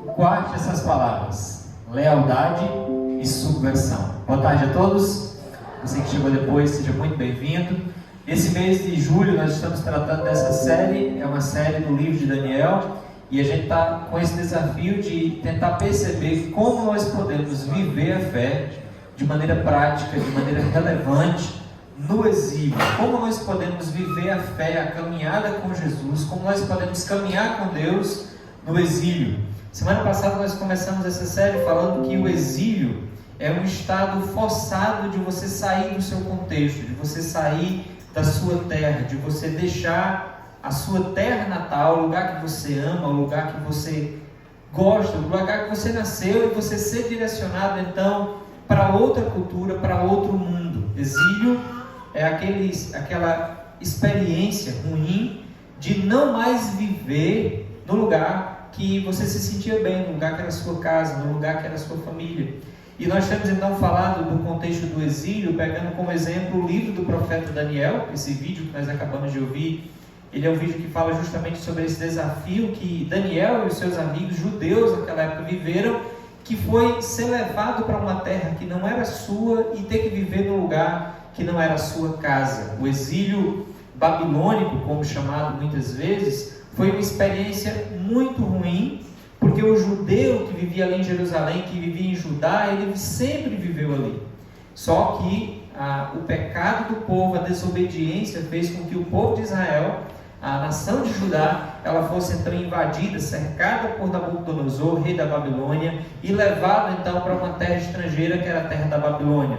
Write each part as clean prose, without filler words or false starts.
Guarde essas palavras: lealdade e subversão. Boa tarde a todos. Você que chegou depois, seja muito bem-vindo. Esse mês de julho nós estamos tratando dessa série, é uma série do livro de Daniel, e a gente está com esse desafio de tentar perceber como nós podemos viver a fé de maneira prática, de maneira relevante no exílio. Como nós podemos viver a fé, a caminhada com Jesus, como nós podemos caminhar com Deus no exílio. Semana passada nós começamos essa série falando que o exílio é um estado forçado de você sair do seu contexto, de você sair da sua terra, de você deixar a sua terra natal, o lugar que você ama, o lugar que você gosta, o lugar que você nasceu, e você ser direcionado então para outra cultura, para outro mundo. Exílio é aquela experiência ruim de não mais viver no lugar que você se sentia bem, no lugar que era a sua casa, no lugar que era a sua família. E nós temos então falado do contexto do exílio, pegando como exemplo o livro do profeta Daniel. Esse vídeo que nós acabamos de ouvir, ele é um vídeo que fala justamente sobre esse desafio que Daniel e os seus amigos judeus naquela época viveram, que foi ser levado para uma terra que não era sua e ter que viver num lugar que não era a sua casa. O exílio babilônico, como chamado muitas vezes, foi uma experiência muito ruim, porque o judeu que vivia ali em Jerusalém, que vivia em Judá, ele sempre viveu ali. Só que o pecado do povo, a desobediência, fez com que o povo de Israel, a nação de Judá, ela fosse então invadida, cercada por Nabucodonosor, rei da Babilônia, e levada então para uma terra estrangeira, que era a terra da Babilônia.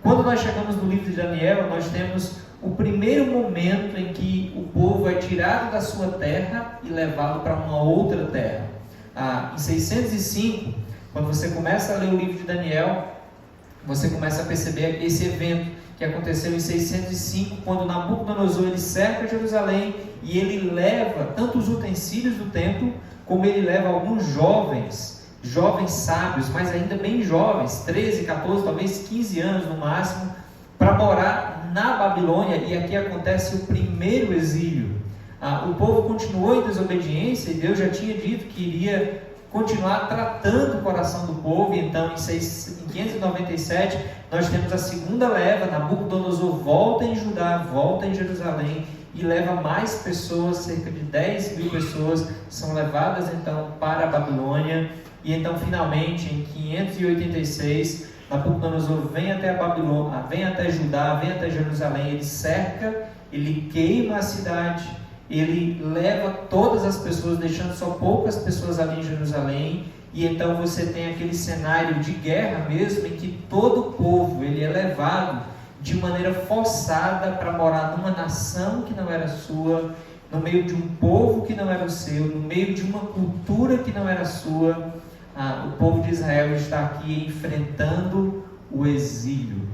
Quando nós chegamos no livro de Daniel, nós temos o primeiro momento em que o povo é tirado da sua terra e levado para uma outra terra. Em 605, quando você começa a ler o livro de Daniel, você começa a perceber esse evento que aconteceu em 605, quando Nabucodonosor ele cerca Jerusalém e ele leva tanto os utensílios do templo, como ele leva alguns jovens sábios, mas ainda bem jovens, 13, 14, talvez 15 anos no máximo, para morar na Babilônia. E aqui acontece o primeiro exílio. O povo continuou em desobediência e Deus já tinha dito que iria continuar tratando o coração do povo. E então em 597 nós temos a segunda leva. Nabucodonosor volta em Judá, volta em Jerusalém e leva mais pessoas, cerca de 10 mil pessoas são levadas então para a Babilônia. E então finalmente em 586 Nabucodonosor vem até a Babilônia, vem até Judá, vem até Jerusalém, ele cerca, ele queima a cidade, ele leva todas as pessoas, deixando só poucas pessoas ali em Jerusalém. E então você tem aquele cenário de guerra mesmo, em que todo o povo ele é levado de maneira forçada para morar numa nação que não era sua, no meio de um povo que não era o seu, no meio de uma cultura que não era sua. O povo de Israel está aqui enfrentando o exílio.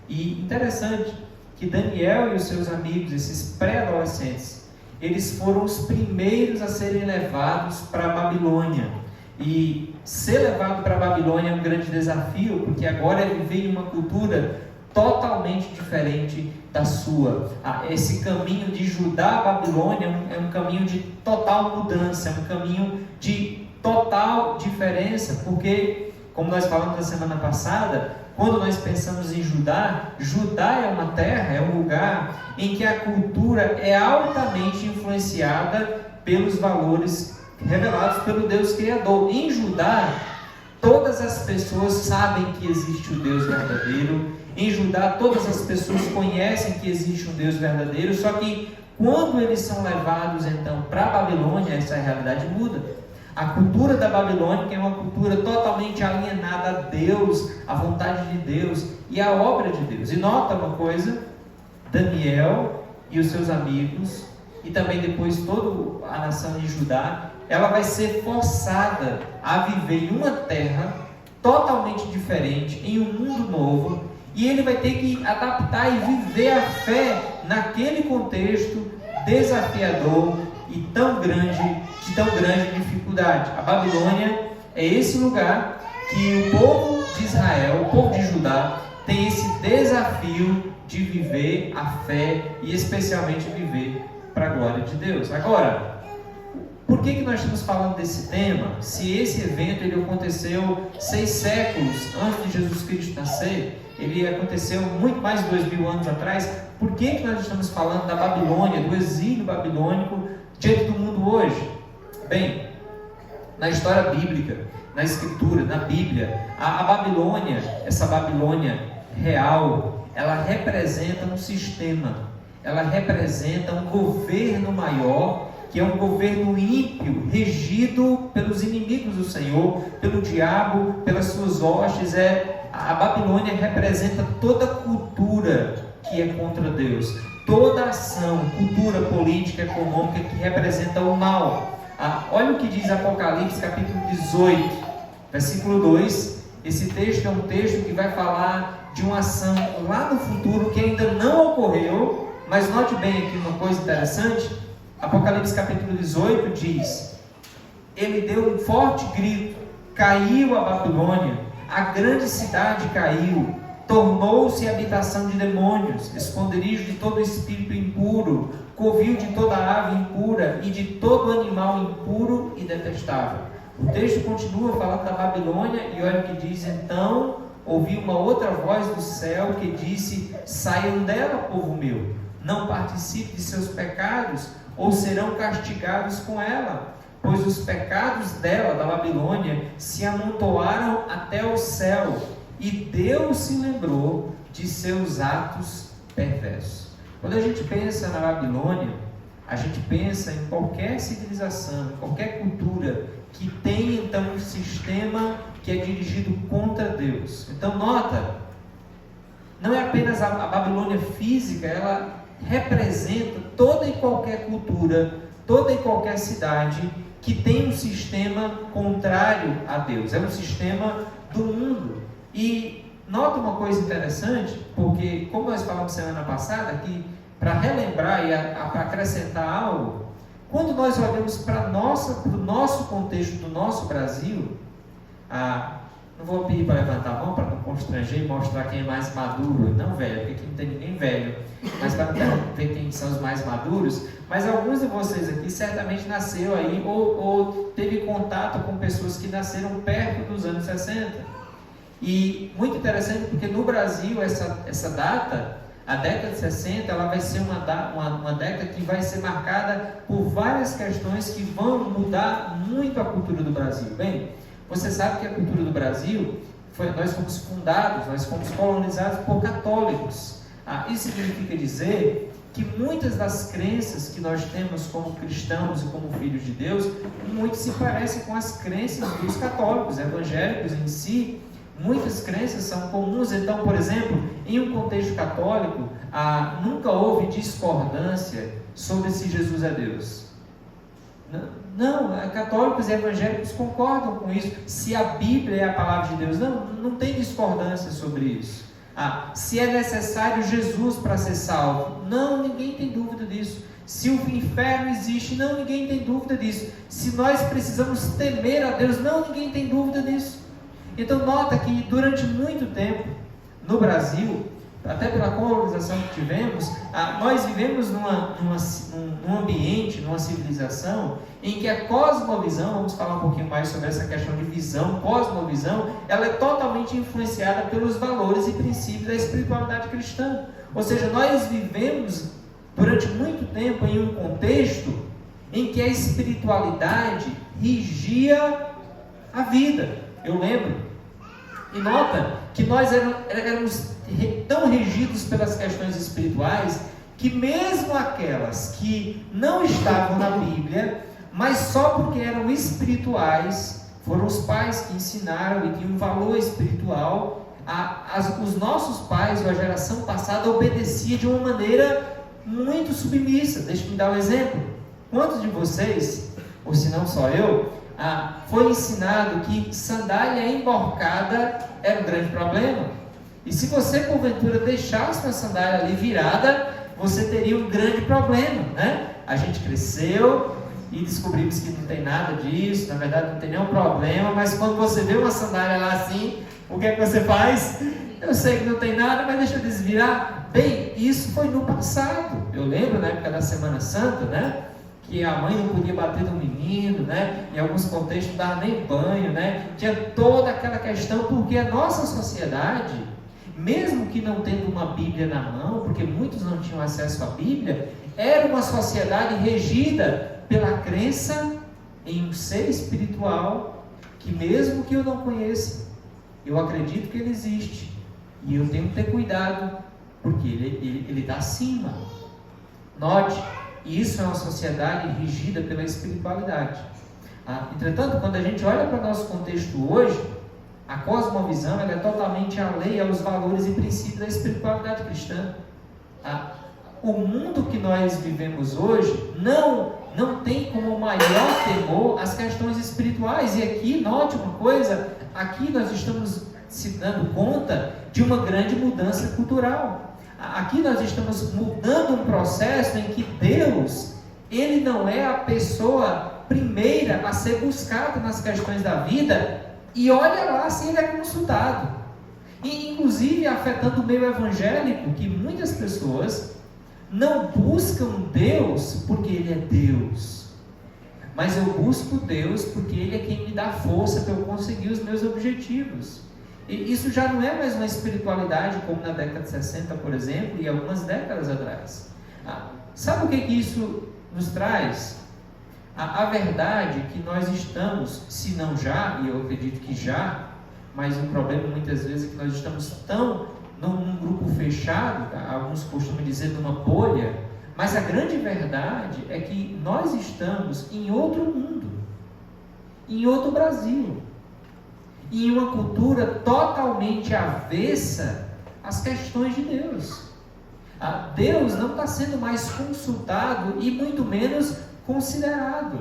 E interessante que Daniel e os seus amigos, esses pré-adolescentes, eles foram os primeiros a serem levados para a Babilônia. E ser levado para a Babilônia é um grande desafio, porque agora é viver em uma cultura totalmente diferente da sua. Esse caminho de Judá a Babilônia é um caminho de total mudança, é um caminho de total diferença, porque, como nós falamos na semana passada, quando nós pensamos em Judá, Judá é uma terra, é um lugar em que a cultura é altamente influenciada pelos valores revelados pelo Deus Criador. Em Judá, todas as pessoas sabem que existe o Deus verdadeiro. Em Judá, todas as pessoas conhecem que existe um Deus verdadeiro. Só que quando eles são levados então para a Babilônia, essa realidade muda. A cultura da Babilônia é uma cultura totalmente alienada a Deus, à vontade de Deus e à obra de Deus. E nota uma coisa: Daniel e os seus amigos, e também depois toda a nação de Judá, ela vai ser forçada a viver em uma terra totalmente diferente, em um mundo novo, e ele vai ter que adaptar e viver a fé naquele contexto desafiador e tão grande dificuldade. A Babilônia é esse lugar que o povo de Israel, o povo de Judá, tem esse desafio de viver a fé e especialmente viver para a glória de Deus. Agora, Por que nós estamos falando desse tema? Se esse evento ele aconteceu 6 séculos antes de Jesus Cristo nascer, ele aconteceu muito mais de 2000 anos atrás, por que nós estamos falando da Babilônia, do exílio babilônico diante do mundo hoje? Bem, na história bíblica, na Escritura, na Bíblia, a Babilônia, essa Babilônia real, ela representa um sistema, ela representa um governo maior, que é um governo ímpio, regido pelos inimigos do Senhor, pelo diabo, pelas suas hostes. A Babilônia representa toda a cultura que é contra Deus, toda ação, cultura política, econômica que representa o mal. Olha o que diz Apocalipse capítulo 18, versículo 2. Esse texto é um texto que vai falar de uma ação lá no futuro que ainda não ocorreu, mas note bem aqui uma coisa interessante. Apocalipse capítulo 18 diz: ele deu um forte grito, caiu a Babilônia, a grande cidade caiu, tornou-se habitação de demônios, esconderijo de todo espírito impuro, covil de toda ave impura e de todo animal impuro e detestável. O texto continua falando da Babilônia e olha o que diz: então ouvi uma outra voz do céu que disse: saiam dela, povo meu, não participe de seus pecados, ou serão castigados com ela, pois os pecados dela, da Babilônia, se amontoaram até o céu, e Deus se lembrou de seus atos perversos. Quando a gente pensa na Babilônia, a gente pensa em qualquer civilização, qualquer cultura que tem então um sistema que é dirigido contra Deus. Então nota, não é apenas a Babilônia física, ela representa toda e qualquer cultura, toda e qualquer cidade que tem um sistema contrário a Deus, é um sistema do mundo. E nota uma coisa interessante, porque como nós falamos semana passada, que para relembrar e para acrescentar algo, quando nós olhamos para o nosso contexto do nosso Brasil, não vou pedir para levantar a mão para não constranger e mostrar quem é mais maduro, não velho, porque aqui não tem ninguém velho, mas para ver quem são os mais maduros. Mas alguns de vocês aqui certamente nasceram aí ou teve contato com pessoas que nasceram perto dos anos 60. E muito interessante porque no Brasil essa data, a década de 60, ela vai ser uma década que vai ser marcada por várias questões que vão mudar muito a cultura do Brasil. Bem, você sabe que a cultura do Brasil, nós fomos fundados, nós fomos colonizados por católicos. Isso significa dizer que muitas das crenças que nós temos como cristãos e como filhos de Deus, muito se parecem com as crenças dos católicos, evangélicos em si. Muitas crenças são comuns. Então, por exemplo, em um contexto católico, nunca houve discordância sobre se Jesus é Deus. Não, católicos e evangélicos concordam com isso. Se a Bíblia é a palavra de Deus, não tem discordância sobre isso. Se é necessário Jesus para ser salvo, não, ninguém tem dúvida disso. Se o inferno existe, não, ninguém tem dúvida disso. Se nós precisamos temer a Deus, não, ninguém tem dúvida disso. Então nota que durante muito tempo no Brasil, até pela colonização que tivemos, nós vivemos num ambiente, numa civilização em que a cosmovisão, vamos falar um pouquinho mais sobre essa questão de visão, cosmovisão, ela é totalmente influenciada pelos valores e princípios da espiritualidade cristã. Ou seja, nós vivemos durante muito tempo em um contexto em que a espiritualidade regia a vida. Eu lembro, e nota que nós éramos tão regidos pelas questões espirituais, que mesmo aquelas que não estavam na Bíblia, mas só porque eram espirituais, foram os pais que ensinaram e tinham um valor espiritual, os nossos pais, ou a geração passada, obedecia de uma maneira muito submissa. Deixa-me dar um exemplo. Quantos de vocês, ou se não só eu, foi ensinado que sandália emborcada era um grande problema? E se você porventura deixasse uma sandália ali virada, você teria um grande problema, né? A gente cresceu e descobrimos que não tem nada disso, na verdade não tem nenhum problema, mas quando você vê uma sandália lá assim, o que é que você faz? Eu sei que não tem nada, mas deixa eu desvirar. Bem, isso foi no passado. Eu lembro na época da Semana Santa, né? que a mãe não podia bater no menino, né? Em alguns contextos não dava nem banho, né? Tinha toda aquela questão, porque a nossa sociedade, mesmo que não tendo uma Bíblia na mão, porque muitos não tinham acesso à Bíblia, era uma sociedade regida pela crença em um ser espiritual, que mesmo que eu não conheça, eu acredito que ele existe, e eu tenho que ter cuidado, porque ele está acima. Note, isso é uma sociedade regida pela espiritualidade. Entretanto, quando a gente olha para o nosso contexto hoje, a cosmovisão ela é totalmente alheia aos valores e princípios da espiritualidade cristã. O mundo que nós vivemos hoje não tem como maior temor as questões espirituais. E aqui, note uma coisa, aqui nós estamos se dando conta de uma grande mudança cultural. Aqui nós estamos mudando um processo em que Deus, Ele não é a pessoa primeira a ser buscada nas questões da vida, e olha lá se Ele é consultado. E inclusive afetando o meio evangélico, que muitas pessoas não buscam Deus porque Ele é Deus, mas eu busco Deus porque Ele é quem me dá força para eu conseguir os meus objetivos. E isso já não é mais uma espiritualidade como na década de 60, por exemplo, e algumas décadas atrás. Sabe o que isso nos traz? A verdade é que nós estamos, se não já, e eu acredito que já, mas o problema muitas vezes é que nós estamos tão num grupo fechado, alguns costumam dizer numa bolha, mas a grande verdade é que nós estamos em outro mundo, em outro Brasil, em uma cultura totalmente avessa às questões de Deus. Deus não está sendo mais consultado e muito menos considerado.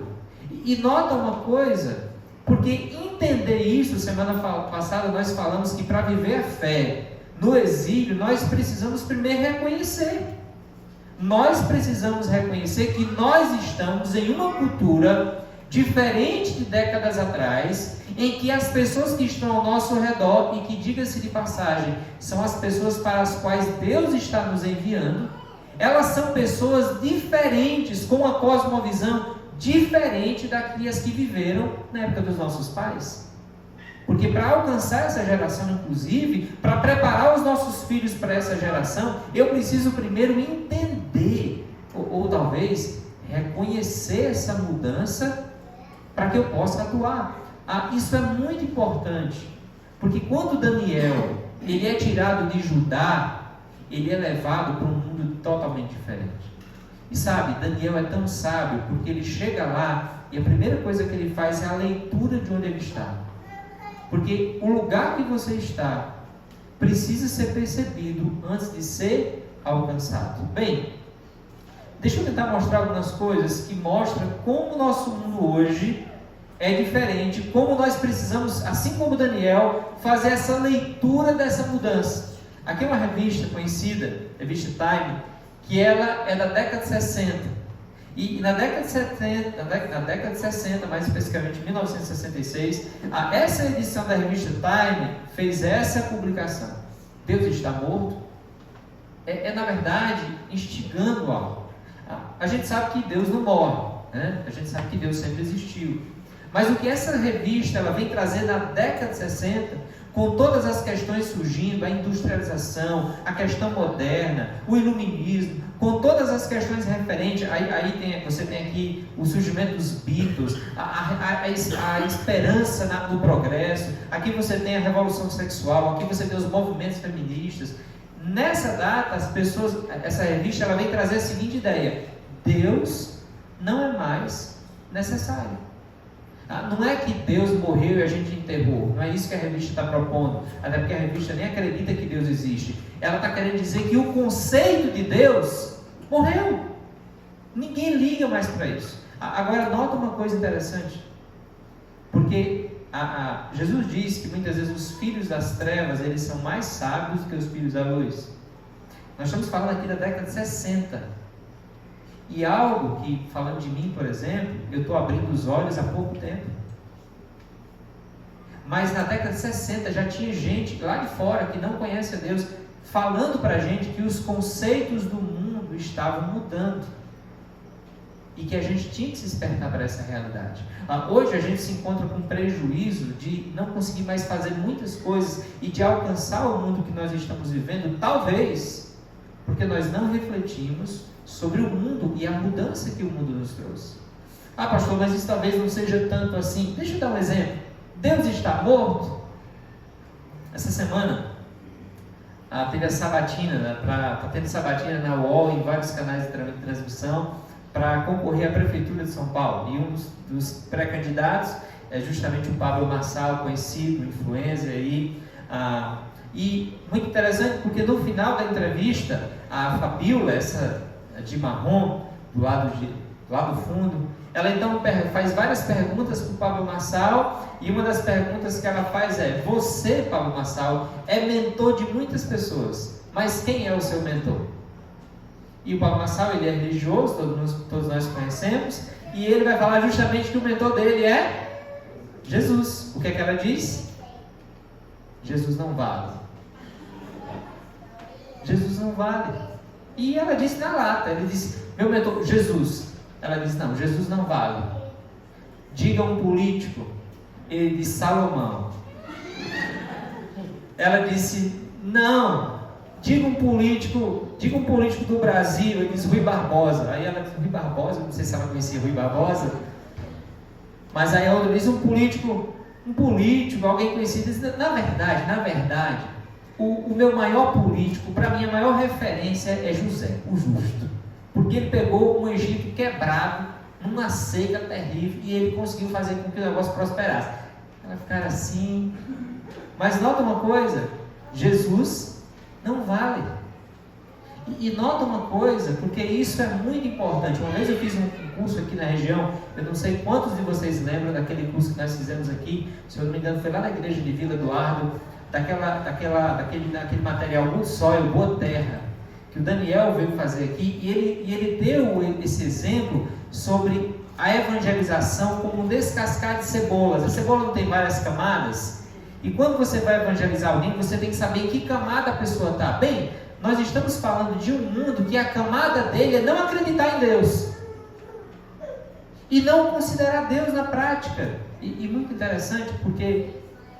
E nota uma coisa, porque entender isso, semana passada nós falamos que para viver a fé no exílio, nós precisamos primeiro reconhecer. Nós precisamos reconhecer que nós estamos em uma cultura diferente de décadas atrás, em que as pessoas que estão ao nosso redor, e que, diga-se de passagem, são as pessoas para as quais Deus está nos enviando, elas são pessoas diferentes, com uma cosmovisão diferente daquelas que viveram na época dos nossos pais. Porque para alcançar essa geração, inclusive, para preparar os nossos filhos para essa geração, eu preciso primeiro entender, ou talvez reconhecer essa mudança, para que eu possa atuar. Isso é muito importante, porque quando Daniel ele é tirado de Judá, ele é levado para um mundo totalmente diferente. E sabe, Daniel é tão sábio, porque ele chega lá, e a primeira coisa que ele faz é a leitura de onde ele está. Porque o lugar que você está precisa ser percebido antes de ser alcançado. Bem, deixa eu tentar mostrar algumas coisas que mostram como o nosso mundo hoje é diferente, como nós precisamos, assim como Daniel, fazer essa leitura dessa mudança. Aqui é uma revista conhecida, revista Time, que ela é da década de 60. E na década de 60, mais especificamente 1966, essa edição da revista Time fez essa publicação. Deus está morto? Na verdade, instigando algo. A gente sabe que Deus não morre, né? A gente sabe que Deus sempre existiu. Mas o que essa revista ela vem trazer na década de 60, com todas as questões surgindo, a industrialização, a questão moderna, o iluminismo, com todas as questões referentes, você tem aqui o surgimento dos Beatles, a esperança no progresso, aqui você tem a revolução sexual, aqui você tem os movimentos feministas. Nessa data, essa revista ela vem trazer a seguinte ideia: Deus não é mais necessário. Não é que Deus morreu e a gente enterrou, não é isso que a revista está propondo, até porque a revista nem acredita que Deus existe. Ela está querendo dizer que o conceito de Deus morreu, ninguém liga mais para isso. Agora nota uma coisa interessante, porque Jesus diz que muitas vezes os filhos das trevas eles são mais sábios do que os filhos da luz. Nós estamos falando aqui da década de 60. E algo que, falando de mim, por exemplo, eu estou abrindo os olhos há pouco tempo. Mas na década de 60 já tinha gente lá de fora que não conhece a Deus, falando para a gente que os conceitos do mundo estavam mudando. e que a gente tinha que se despertar para essa realidade. Hoje a gente se encontra com prejuízo de não conseguir mais fazer muitas coisas e de alcançar o mundo que nós estamos vivendo, talvez porque nós não refletimos sobre o mundo e a mudança que o mundo nos trouxe. Pastor, mas isso talvez não seja tanto assim. Deixa eu dar um exemplo. Deus está morto? Essa semana teve a sabatina, está tendo sabatina na UOL, em vários canais de transmissão, para concorrer à Prefeitura de São Paulo. E um dos pré-candidatos é justamente o Pablo Marçal, conhecido, influencer aí. E muito interessante, porque no final da entrevista, a Fabiola, essa de marrom, do lado do fundo, ela então faz várias perguntas para o Pablo Marçal, e uma das perguntas que ela faz é: você, Pablo Marçal, é mentor de muitas pessoas, mas quem é o seu mentor? E o Pablo Marçal, ele é religioso, todos nós conhecemos, e ele vai falar justamente que o mentor dele é Jesus. O que é que ela diz? Jesus não vale. Jesus não vale. E ela disse na lata, ele disse: meu mentor, Jesus. Ela disse: não, Jesus não vale. Diga um político. Ele disse: Salomão. Ela disse: não, diga um político do Brasil. Ele disse: Rui Barbosa. Aí ela disse: Rui Barbosa, não sei se ela conhecia Rui Barbosa, mas aí a outra disse: um político, alguém conhecido. Disse: na verdade, o meu maior político, para mim a maior referência é José, o justo, porque ele pegou um Egito quebrado, numa seca terrível, e ele conseguiu fazer com que o negócio prosperasse. Ela ficara assim. Mas nota uma coisa: Jesus não vale. E nota uma coisa, porque isso é muito importante. Uma vez eu fiz um curso aqui na região, eu não sei quantos de vocês lembram daquele curso que nós fizemos aqui, se eu não me engano foi lá na igreja de Vila Eduardo, daquele material Good Soil, Boa Terra, que o Daniel veio fazer aqui, e ele deu esse exemplo sobre a evangelização como um descascar de cebolas. A cebola não tem várias camadas, e quando você vai evangelizar alguém, você tem que saber em que camada a pessoa está. Bem, nós estamos falando de um mundo que a camada dele é não acreditar em Deus e não considerar Deus na prática. E muito interessante, porque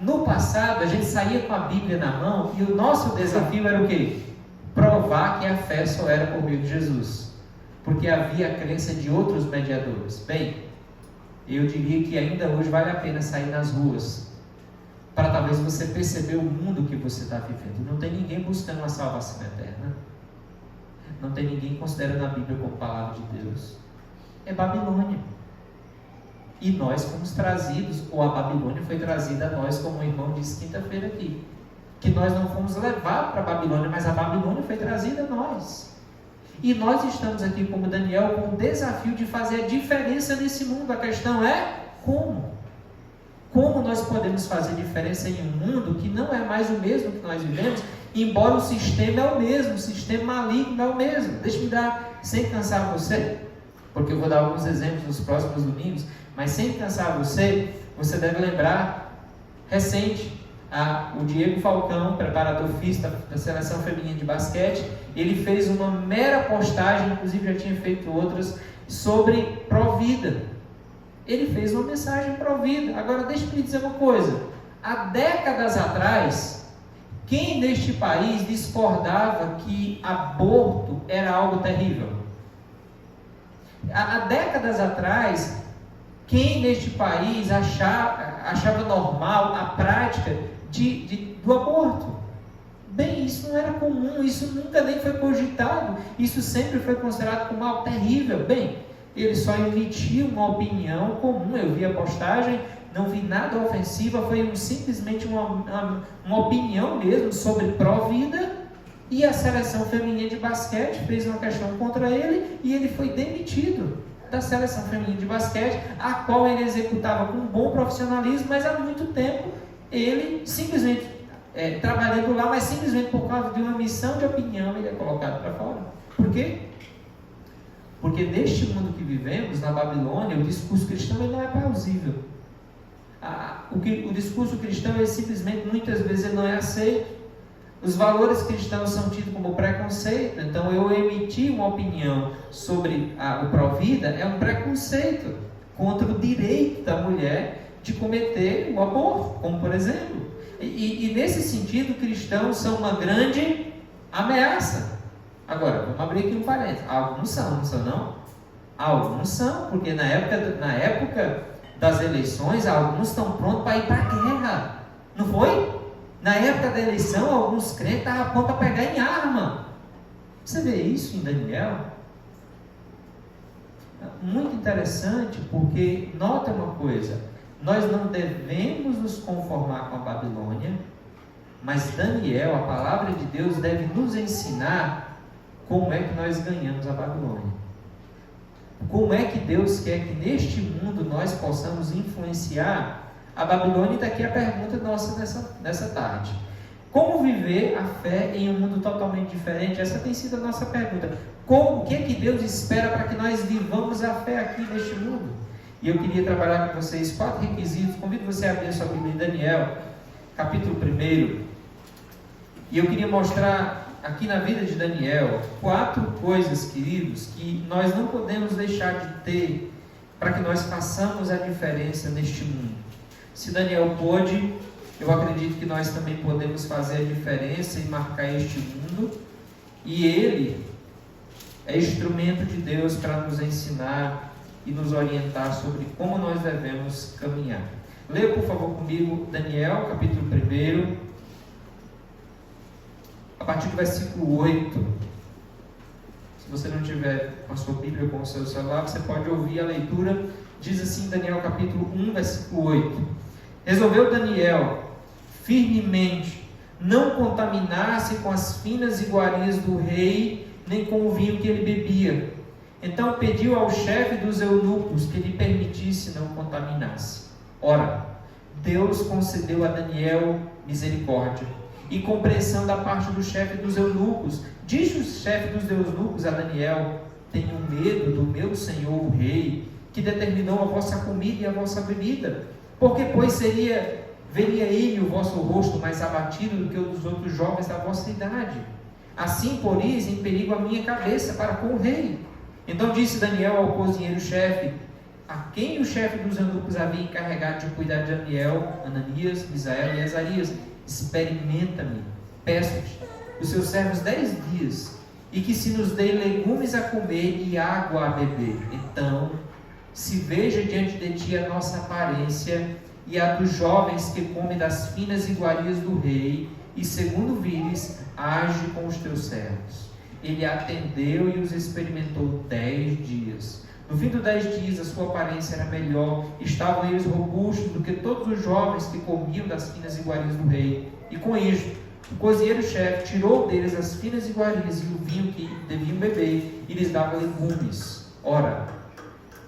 no passado a gente saía com a Bíblia na mão e o nosso desafio era o quê? Provar que a fé só era por meio de Jesus, porque havia a crença de outros mediadores. Bem, eu diria que ainda hoje vale a pena sair nas ruas para talvez você perceber o mundo que você está vivendo. Não tem ninguém buscando uma salvação eterna, não tem ninguém considerando a Bíblia como palavra de Deus. É Babilônia. E nós fomos trazidos, ou a Babilônia foi trazida a nós, como o irmão disse quinta-feira aqui, que nós não fomos levados para a Babilônia, mas a Babilônia foi trazida a nós. E nós estamos aqui como Daniel com o desafio de fazer a diferença nesse mundo. A questão é como? Como nós podemos fazer diferença em um mundo que não é mais o mesmo que nós vivemos, embora o sistema é o mesmo, o sistema maligno é o mesmo. Deixa-me dar, sem cansar você, porque eu vou dar alguns exemplos nos próximos domingos, mas sem cansar você deve lembrar, recente, o Diego Falcão, preparador físico da seleção feminina de basquete, ele fez uma mera postagem, inclusive já tinha feito outras, sobre pró-vida. Ele fez uma mensagem pró-vida. Agora deixa eu lhe dizer uma coisa: há décadas atrás, quem neste país discordava que aborto era algo terrível? Há décadas atrás, quem neste país achava normal a prática do aborto? Bem, isso não era comum, isso nunca nem foi cogitado, isso sempre foi considerado como algo terrível. Bem, ele só emitiu uma opinião comum. Eu vi a postagem, não vi nada ofensiva, foi simplesmente uma opinião mesmo sobre pró-vida, e a seleção feminina de basquete fez uma questão contra ele, e ele foi demitido da seleção feminina de basquete, a qual ele executava com um bom profissionalismo, mas há muito tempo ele simplesmente, trabalhando lá, mas simplesmente por causa de uma emissão de opinião, ele é colocado para fora. Por quê? Porque neste mundo que vivemos, na Babilônia, o discurso cristão ele não é plausível. O discurso cristão, ele simplesmente, muitas vezes, ele não é aceito. Os valores cristãos são tidos como preconceito. Então, eu emitir uma opinião sobre o Provida é um preconceito contra o direito da mulher de cometer o aborto, como por exemplo. E nesse sentido, cristãos são uma grande ameaça. Agora, vamos abrir aqui um parênteses. Alguns são, não são não? Alguns são, porque na época das eleições, alguns estão prontos para ir para a guerra. Não foi? Na época da eleição, alguns crentes estavam prontos para pegar em arma. Você vê isso em Daniel? Muito interessante, porque nota uma coisa: nós não devemos nos conformar com a Babilônia, mas Daniel, a palavra de Deus, deve nos ensinar como é que nós ganhamos a Babilônia. Como é que Deus quer que neste mundo nós possamos influenciar a Babilônia? E daqui a pergunta nossa nessa tarde: como viver a fé em um mundo totalmente diferente? Essa tem sido a nossa pergunta. O que é que Deus espera para que nós vivamos a fé aqui neste mundo? E eu queria trabalhar com vocês 4 requisitos. Convido você a abrir a sua Bíblia em Daniel, capítulo 1. E eu queria mostrar aqui na vida de Daniel 4 coisas, queridos, que nós não podemos deixar de ter para que nós façamos a diferença neste mundo. Se Daniel pôde, eu acredito que nós também podemos fazer a diferença e marcar este mundo. E ele é instrumento de Deus para nos ensinar e nos orientar sobre como nós devemos caminhar. Leia, por favor, comigo Daniel, capítulo 1, a partir do versículo 8. Se você não tiver com a sua Bíblia ou com o seu celular, você pode ouvir a leitura. Diz assim, Daniel capítulo 1, versículo 8. Resolveu Daniel firmemente não contaminar-se com as finas iguarias do rei, nem com o vinho que ele bebia. Então pediu ao chefe dos eunucos que lhe permitisse não contaminar-se. Ora, Deus concedeu a Daniel misericórdia e compreensão da parte do chefe dos eunucos. Disse o chefe dos eunucos a Daniel: tenho medo do meu senhor o rei, que determinou a vossa comida e a vossa bebida, porque pois veria ele o vosso rosto mais abatido do que o dos outros jovens da vossa idade. Assim poris em perigo a minha cabeça para com o rei. Então disse Daniel ao cozinheiro-chefe, a quem o chefe dos eunucos havia encarregado de cuidar de Daniel, Ananias, Misael e Azarias: experimenta-me, peço-te, os seus servos 10 dias, e que se nos dê legumes a comer e água a beber. Então se veja diante de ti a nossa aparência e a dos jovens que comem das finas iguarias do rei, e segundo vires, age com os teus servos. Ele atendeu e os experimentou 10 dias. No fim dos 10 dias, a sua aparência era melhor, estavam eles robustos do que todos os jovens que comiam das finas iguarias do rei. E com isto, o cozinheiro-chefe tirou deles as finas iguarias e o vinho que deviam beber, e lhes dava legumes. Ora,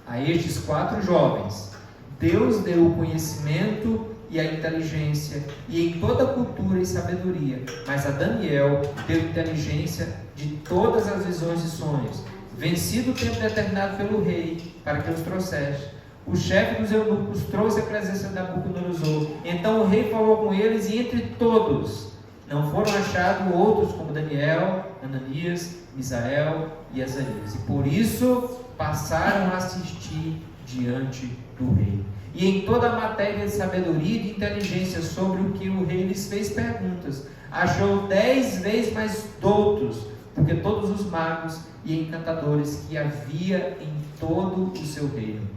a estes 4 jovens, Deus deu o conhecimento e a inteligência, e em toda a cultura e sabedoria, mas a Daniel deu inteligência de todas as visões e sonhos. Vencido o tempo determinado pelo rei, para que os trouxesse, o chefe dos eunucos trouxe a presença de Nabucodonosor. Então o rei falou com eles, e entre todos não foram achados outros como Daniel, Ananias, Misael e Azarias, e por isso passaram a assistir diante do rei. E em toda a matéria de sabedoria e de inteligência sobre o que o rei lhes fez perguntas, achou 10 vezes mais doutos do que todos os magos e encantadores que havia em todo o seu reino.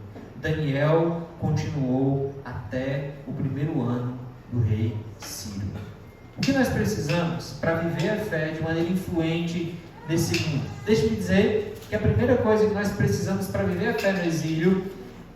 Daniel continuou até o 1º ano do rei Ciro. O que nós precisamos para viver a fé de maneira influente nesse mundo? Deixe-me dizer que a primeira coisa que nós precisamos para viver a fé no exílio,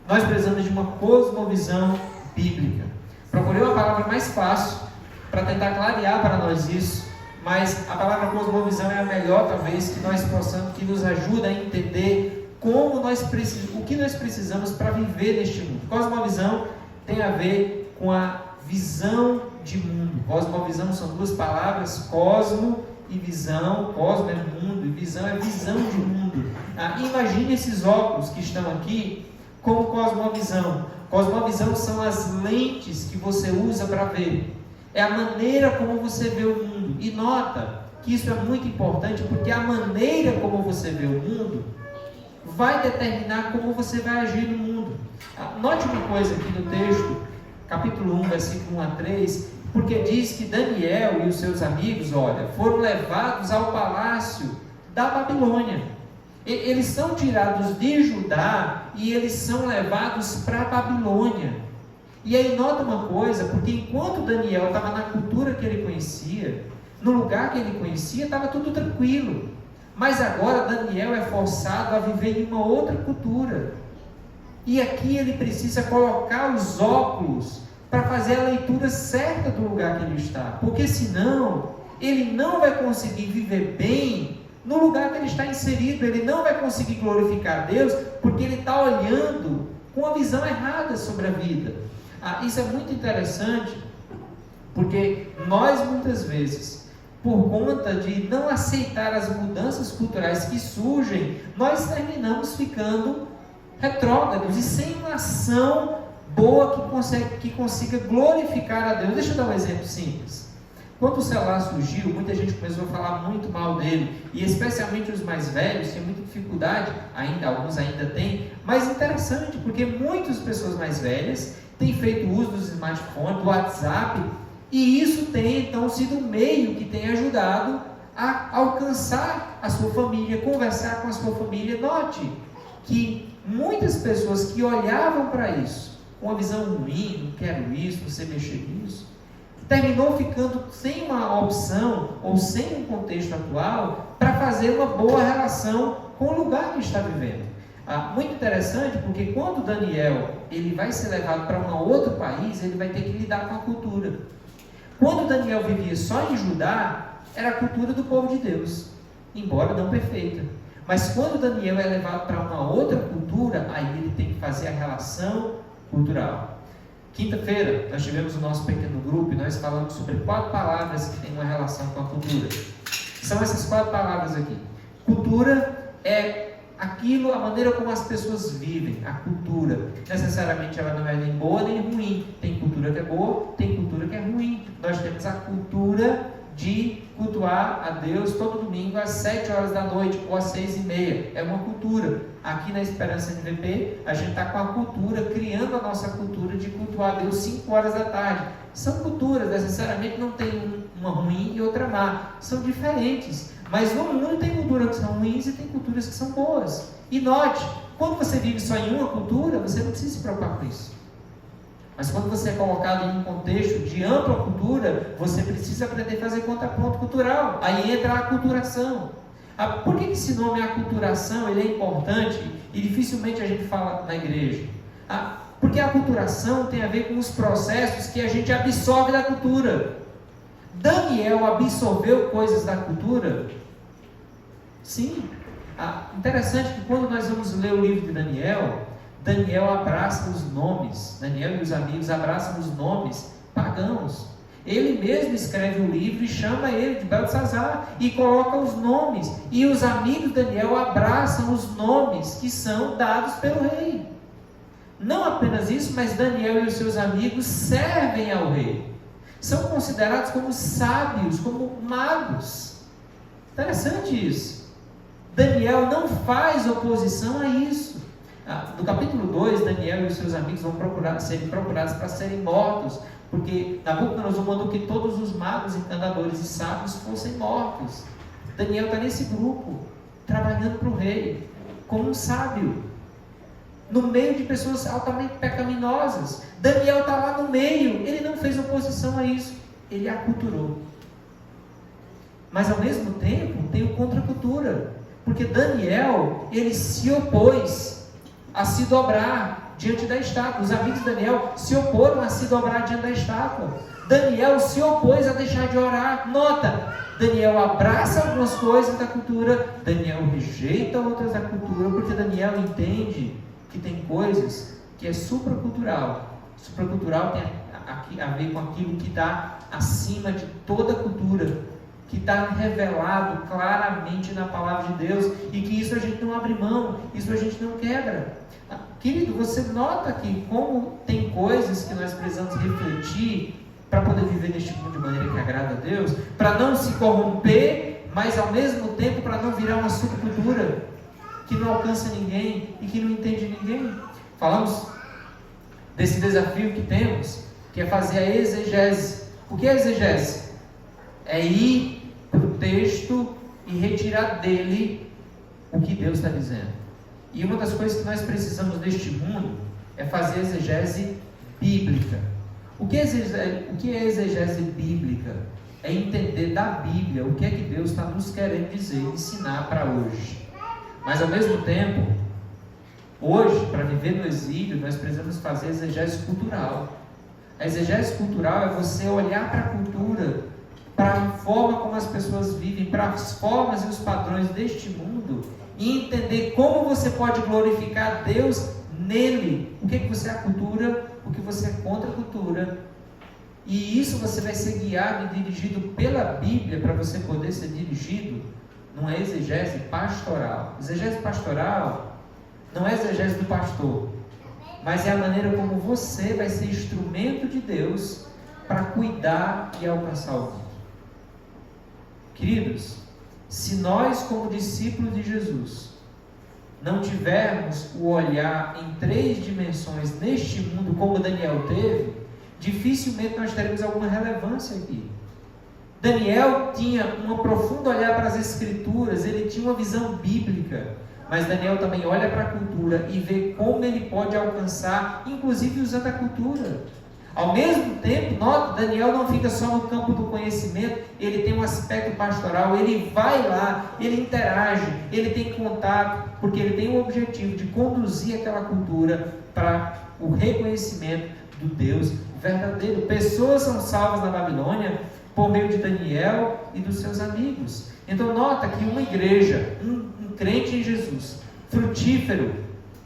nós precisamos de uma cosmovisão bíblica. Procurei uma palavra mais fácil para tentar clarear para nós isso, mas a palavra cosmovisão é a melhor, talvez, que nós possamos, que nos ajuda a entender o que nós precisamos para viver neste mundo. Cosmovisão tem a ver com a visão de mundo. Cosmovisão são 2 palavras, cosmo e visão. Cosmo é mundo e visão é visão de mundo. Imagine esses óculos que estão aqui como cosmovisão. Cosmovisão são as lentes que você usa para ver. É a maneira como você vê o mundo. mundo. E nota que isso é muito importante, porque a maneira como você vê o mundo vai determinar como você vai agir no mundo. Note uma coisa aqui no texto, capítulo 1, versículo 1 a 3, porque diz que Daniel e os seus amigos, olha, foram levados ao palácio da Babilônia. Eles são tirados de Judá e eles são levados para a Babilônia. E aí nota uma coisa, porque enquanto Daniel estava na cultura que ele conhecia, no lugar que ele conhecia, estava tudo tranquilo. Mas agora Daniel é forçado a viver em uma outra cultura. E aqui ele precisa colocar os óculos para fazer a leitura certa do lugar que ele está. Porque senão, ele não vai conseguir viver bem no lugar que ele está inserido. Ele não vai conseguir glorificar a Deus, porque ele está olhando com a visão errada sobre a vida. Isso é muito interessante, porque nós muitas vezes, por conta de não aceitar as mudanças culturais que surgem, nós terminamos ficando retrógrados e sem uma ação boa que consiga glorificar a Deus. Deixa eu dar um exemplo simples. Quando o celular surgiu, muita gente começou a falar muito mal dele, e especialmente os mais velhos tinham muita dificuldade, alguns ainda têm, mas interessante, porque muitas pessoas mais velhas têm feito uso dos smartphones, do WhatsApp, e isso tem então sido um meio que tem ajudado a alcançar a sua família, conversar com a sua família. Note que muitas pessoas que olhavam para isso com uma visão ruim, não quero isso, não sei mexer nisso, terminou ficando sem uma opção ou sem um contexto atual para fazer uma boa relação com o lugar que está vivendo. Muito interessante, porque quando Daniel ele vai ser levado para um outro país, ele vai ter que lidar com a cultura. Quando Daniel vivia só em Judá, era a cultura do povo de Deus, embora não perfeita. Mas quando Daniel é levado para uma outra cultura, aí ele tem que fazer a relação cultural. Quinta-feira, nós tivemos o nosso pequeno grupo e nós falamos sobre 4 palavras que têm uma relação com a cultura. São essas 4 palavras aqui. Cultura é aquilo, a maneira como as pessoas vivem, a cultura. Necessariamente ela não é nem boa nem ruim. Tem cultura que é boa, tem cultura que é ruim. Nós temos a cultura de cultuar a Deus todo domingo às 7 horas da noite ou às 6h30. É uma cultura. Aqui na Esperança MVP, a gente está com a cultura, criando a nossa cultura de cultuar a Deus 5 horas da tarde. São culturas, necessariamente não tem uma ruim e outra má. São diferentes. Mas no mundo tem culturas que são ruins e tem culturas que são boas. E note, quando você vive só em uma cultura, você não precisa se preocupar com isso. Mas quando você é colocado em um contexto de ampla cultura, você precisa aprender a fazer contraponto cultural. Aí entra a aculturação. Por que esse nome aculturação ele é importante e dificilmente a gente fala na igreja? Porque a aculturação tem a ver com os processos que a gente absorve da cultura. Daniel absorveu coisas da cultura? Sim. Interessante que quando nós vamos ler o livro de Daniel, Daniel abraça os nomes, Daniel e os amigos abraçam os nomes pagãos. Ele mesmo escreve o livro e chama ele de Beltesazar e coloca os nomes. E os amigos de Daniel abraçam os nomes que são dados pelo rei. Não apenas isso, mas Daniel e os seus amigos servem ao rei. São considerados como sábios, como magos. Interessante isso. Daniel não faz oposição a isso. No capítulo 2, Daniel e os seus amigos vão serem procurados para serem mortos, porque Nabucodonosor mandou que todos os magos, encantadores e sábios fossem mortos. Daniel está nesse grupo, trabalhando para o rei, como um sábio, no meio de pessoas altamente pecaminosas. Daniel está lá no meio, ele não fez oposição a isso, ele aculturou. Mas ao mesmo tempo, tem o contracultura, porque Daniel, ele se opôs a se dobrar diante da estátua. Os amigos de Daniel se oporam a se dobrar diante da estátua. Daniel se opôs a deixar de orar. Nota, Daniel abraça algumas coisas da cultura, Daniel rejeita outras da cultura, porque Daniel entende que tem coisas que é supracultural. Supracultural tem a ver com aquilo que está acima de toda a cultura, que está revelado claramente na palavra de Deus, e que isso a gente não abre mão, isso a gente não quebra. Querido, você nota que como tem coisas que nós precisamos refletir para poder viver neste mundo de maneira que agrada a Deus, para não se corromper, mas ao mesmo tempo para não virar uma subcultura que não alcança ninguém e que não entende ninguém. Falamos desse desafio que temos, que é fazer a exegese. O que é exegese? É ir para o texto e retirar dele o que Deus está dizendo. E uma das coisas que nós precisamos neste mundo é fazer exegese bíblica. O que é exegese bíblica? É entender da Bíblia o que é que Deus está nos querendo dizer, ensinar para hoje. Mas ao mesmo tempo, hoje, para viver no exílio, nós precisamos fazer exegese cultural. A exegese cultural é você olhar para a cultura, para a forma como as pessoas vivem, para as formas e os padrões deste mundo, e entender como você pode glorificar Deus nele. O que é que você é a cultura, o que você é contra a cultura. E isso você vai ser guiado e dirigido pela Bíblia, para você poder ser dirigido numa exegese pastoral. Exegese pastoral não é exegese do pastor, mas é a maneira como você vai ser instrumento de Deus para cuidar e alcançar o mundo. Queridos, se nós, como discípulos de Jesus, não tivermos o olhar em 3 dimensões neste mundo, como Daniel teve, dificilmente nós teremos alguma relevância aqui. Daniel tinha um profundo olhar para as Escrituras, ele tinha uma visão bíblica, mas Daniel também olha para a cultura e vê como ele pode alcançar, inclusive usando a cultura. Ao mesmo tempo, nota, Daniel não fica só no campo do conhecimento, ele tem um aspecto pastoral, ele vai lá, ele interage, ele tem contato, porque ele tem o objetivo de conduzir aquela cultura para o reconhecimento do Deus verdadeiro. Pessoas são salvas na Babilônia por meio de Daniel e dos seus amigos. Então nota que uma igreja, um crente em Jesus, frutífero,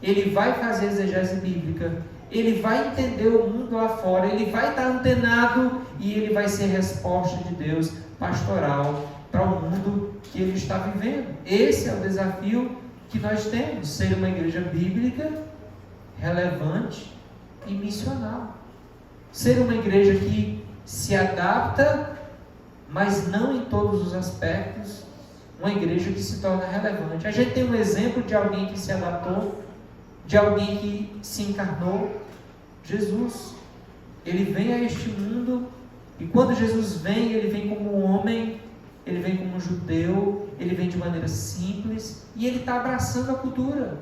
ele vai fazer exegese bíblica, ele vai entender o mundo lá fora, ele vai estar antenado e ele vai ser resposta de Deus pastoral para o mundo que ele está vivendo. Esse é o desafio que nós temos, ser uma igreja bíblica, relevante e missional. Ser uma igreja que se adapta, mas não em todos os aspectos, uma igreja que se torna relevante. A gente tem um exemplo de alguém que se adaptou, de alguém que se encarnou, Jesus. Ele vem a este mundo, e quando Jesus vem, ele vem como um homem, ele vem como um judeu, ele vem de maneira simples, e ele está abraçando a cultura.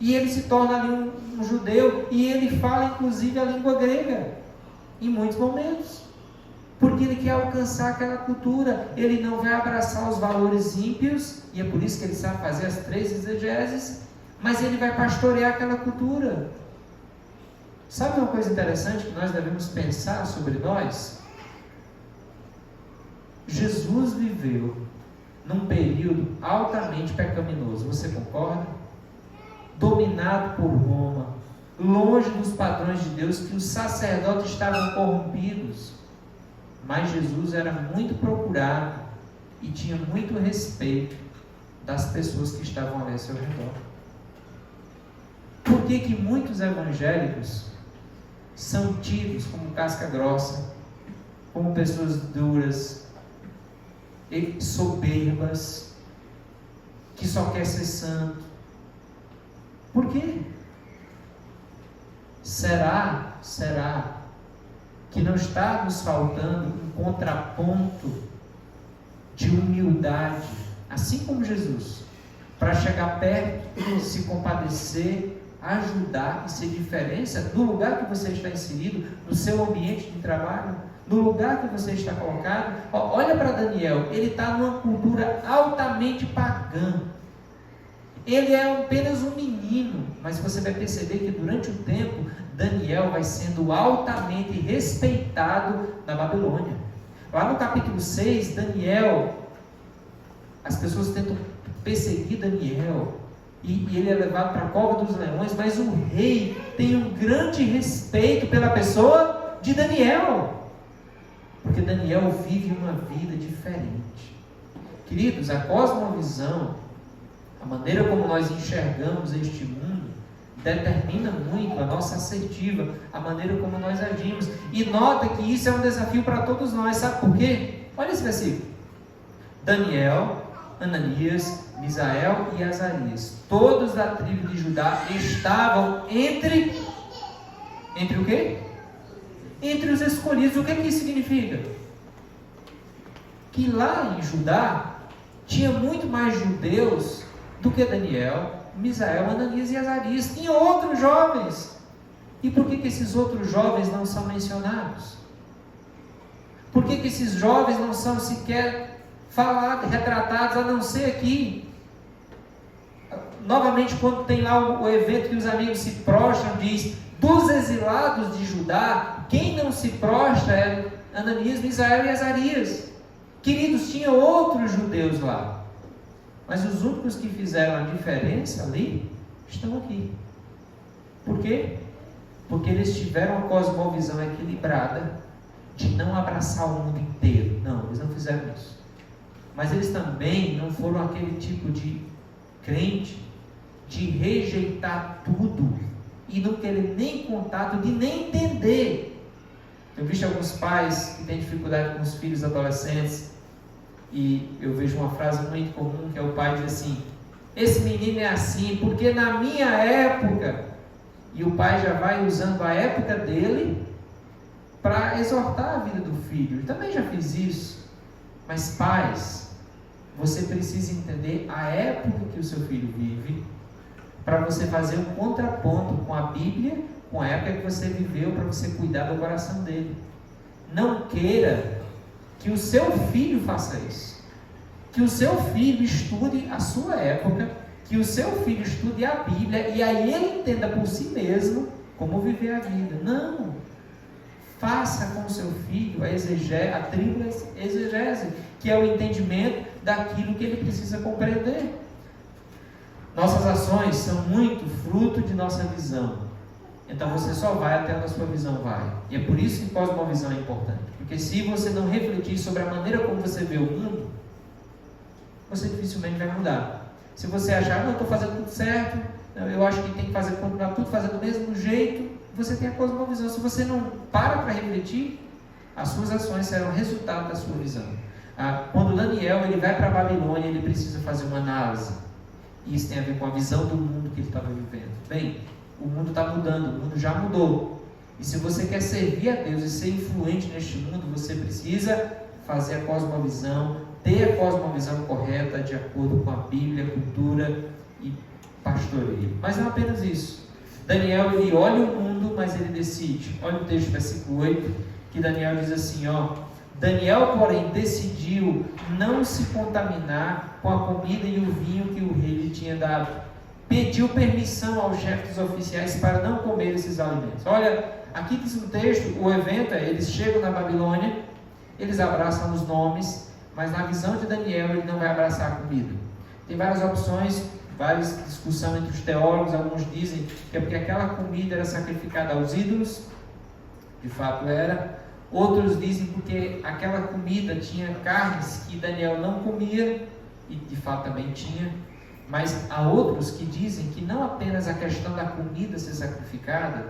E ele se torna ali um judeu, e ele fala inclusive a língua grega, em muitos momentos, porque ele quer alcançar aquela cultura. Ele não vai abraçar os valores ímpios, e é por isso que ele sabe fazer as 3 exegeses, mas ele vai pastorear aquela cultura. Sabe uma coisa interessante que nós devemos pensar sobre nós? Jesus viveu num período altamente pecaminoso, você concorda? Dominado por Roma, longe dos padrões de Deus, que os sacerdotes estavam corrompidos, mas Jesus era muito procurado e tinha muito respeito das pessoas que estavam ali ao seu redor. Por que muitos evangélicos são tidos como casca grossa, como pessoas duras e soberbas, que só quer ser santo? Por quê? Será que não está nos faltando um contraponto de humildade, assim como Jesus, para chegar perto, se compadecer, ajudar e ser diferença no lugar que você está inserido, no seu ambiente de trabalho, no lugar que você está colocado? Olha para Daniel, ele está numa cultura altamente pagã. Ele é apenas um menino, mas você vai perceber que durante o tempo, Daniel vai sendo altamente respeitado na Babilônia. Lá no capítulo 6, Daniel, as pessoas tentam perseguir Daniel, e ele é levado para a cova dos leões, mas o rei tem um grande respeito pela pessoa de Daniel, porque Daniel vive uma vida diferente. Queridos, a cosmovisão, a maneira como nós enxergamos este mundo, determina muito a nossa assertiva, a maneira como nós agimos. E nota que isso é um desafio para todos nós, sabe por quê? Olha esse versículo. Daniel, Ananias, Misael e Azarias, todos da tribo de Judá, estavam entre o quê? Entre os escolhidos. O que isso significa? Que lá em Judá tinha muito mais judeus do que Daniel, Misael, Ananias e Azarias. Tinha outros jovens. E por que esses outros jovens não são mencionados? Por que esses jovens não são sequer falados, retratados, a não ser aqui? Novamente, quando tem lá o evento que os amigos se prostram, diz: dos exilados de Judá, quem não se prostra é Ananias, Misael e Azarias. Queridos, tinha outros judeus lá, mas os únicos que fizeram a diferença ali estão aqui. Por quê? Porque eles tiveram uma cosmovisão equilibrada de não abraçar o mundo inteiro. Não, eles não fizeram isso. Mas eles também não foram aquele tipo de crente de rejeitar tudo e não querer nem contato, de nem entender. Eu visto alguns pais que têm dificuldade com os filhos adolescentes, e eu vejo uma frase muito comum, que é o pai diz assim: esse menino é assim, porque na minha época, e o pai já vai usando a época dele para exortar a vida do filho. Eu também já fiz isso. Mas pais, você precisa entender a época que o seu filho vive, para você fazer um contraponto com a Bíblia, com a época que você viveu, para você cuidar do coração dele. Não queira que o seu filho faça isso, que o seu filho estude a sua época, que o seu filho estude a Bíblia, e aí ele entenda por si mesmo como viver a vida. Não, faça com o seu filho a tripla exegese, que é o entendimento daquilo que ele precisa compreender. Nossas ações são muito fruto de nossa visão. Então você só vai até onde a sua visão vai. E é por isso que cosmovisão é importante. Porque se você não refletir sobre a maneira como você vê o mundo, você dificilmente vai mudar. Se você achar, não, estou fazendo tudo certo, eu acho que tem que continuar tudo fazendo do mesmo jeito, você tem a cosmovisão. Se você não para refletir, as suas ações serão resultado da sua visão. Quando Daniel ele vai para a Babilônia, ele precisa fazer uma análise. E isso tem a ver com a visão do mundo que ele estava vivendo. Bem, o mundo está mudando, o mundo já mudou. E se você quer servir a Deus e ser influente neste mundo, você precisa fazer a cosmovisão, ter a cosmovisão correta de acordo com a Bíblia, cultura e pastoreio. Mas não apenas isso. Daniel, ele olha o mundo, mas ele decide. Olha o texto, versículo 8, que Daniel diz assim, Daniel, porém, decidiu não se contaminar com a comida e o vinho que o rei lhe tinha dado. Pediu permissão aos chefes oficiais para não comer esses alimentos. Olha, aqui diz no texto, o evento é, eles chegam na Babilônia, eles abraçam os nomes, mas na visão de Daniel ele não vai abraçar a comida. Tem várias opções, várias discussões entre os teólogos. Alguns dizem que é porque aquela comida era sacrificada aos ídolos, de fato era. Outros dizem porque aquela comida tinha carnes que Daniel não comia, e de fato também tinha. Mas há outros que dizem que não apenas a questão da comida ser sacrificada,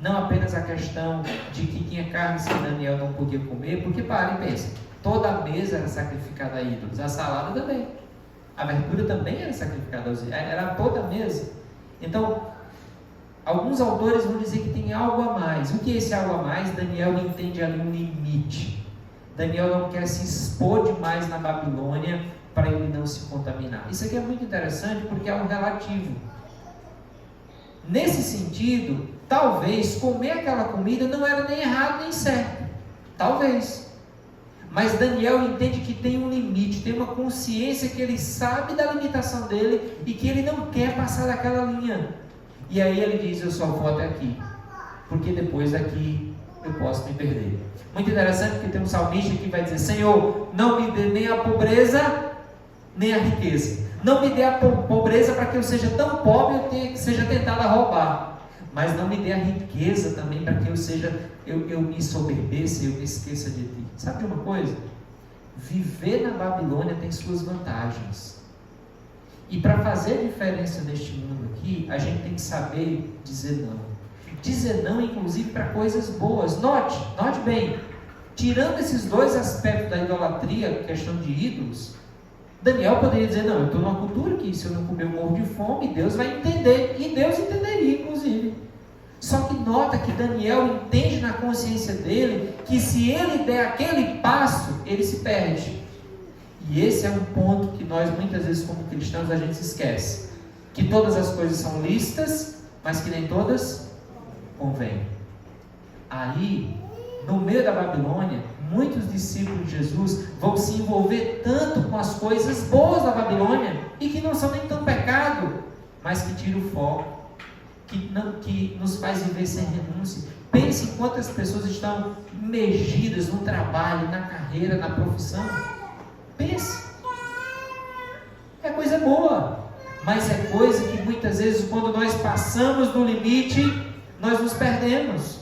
não apenas a questão de que tinha carnes que Daniel não podia comer, porque para e pensa, toda a mesa era sacrificada a ídolos, a salada também, a verdura também era sacrificada aos ídolos, era toda a mesa. Então, alguns autores vão dizer que tem algo a mais. O que é esse algo a mais? Daniel entende ali um limite. Daniel não quer se expor demais na Babilônia, para ele não se contaminar. Isso aqui é muito interessante porque é um relativo. Nesse sentido, talvez comer aquela comida não era nem errado nem certo. Talvez. Mas Daniel entende que tem um limite, tem uma consciência que ele sabe da limitação dele e que ele não quer passar daquela linha. E aí ele diz, eu só vou até aqui, porque depois daqui eu posso me perder. Muito interessante porque tem um salmista que vai dizer, Senhor, não me dê nem a pobreza nem a riqueza. Não me dê a pobreza para que eu seja tão pobre que seja tentado a roubar. Mas não me dê a riqueza também para que eu me soberbeça e eu me esqueça de ti. Sabe de uma coisa? Viver na Babilônia tem suas vantagens. E para fazer a diferença neste mundo aqui, a gente tem que saber dizer não. Dizer não, inclusive, para coisas boas. Note bem, tirando esses dois aspectos da idolatria, questão de ídolos, Daniel poderia dizer, não, eu estou numa cultura que se eu não comer eu morro de fome, Deus vai entender. E Deus entenderia, inclusive. Só que nota que Daniel entende na consciência dele que se ele der aquele passo, ele se perde. E esse é um ponto que nós muitas vezes como cristãos a gente se esquece. Que todas as coisas são lícitas, mas que nem todas convêm. Aí, no meio da Babilônia, muitos discípulos de Jesus vão se envolver tanto com as coisas boas da Babilônia, e que não são nem tão pecado, mas que tiram o foco, que nos faz viver sem renúncia. Pense em quantas pessoas estão imergidas no trabalho, na carreira, na profissão. Pense. É coisa boa, mas é coisa que muitas vezes quando nós passamos do limite, nós nos perdemos.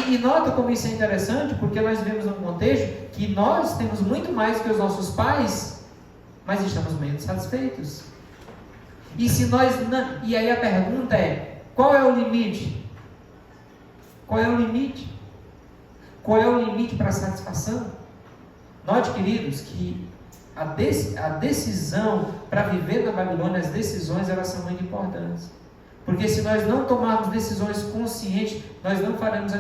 E nota como isso é interessante, porque nós vivemos num contexto que nós temos muito mais que os nossos pais, mas estamos menos satisfeitos. E se nós não, e aí a pergunta é, qual é o limite? Qual é o limite? Qual é o limite para a satisfação? Note, queridos, que a decisão para viver na Babilônia, as decisões elas são muito importantes. Porque se nós não tomarmos decisões conscientes, nós não faremos a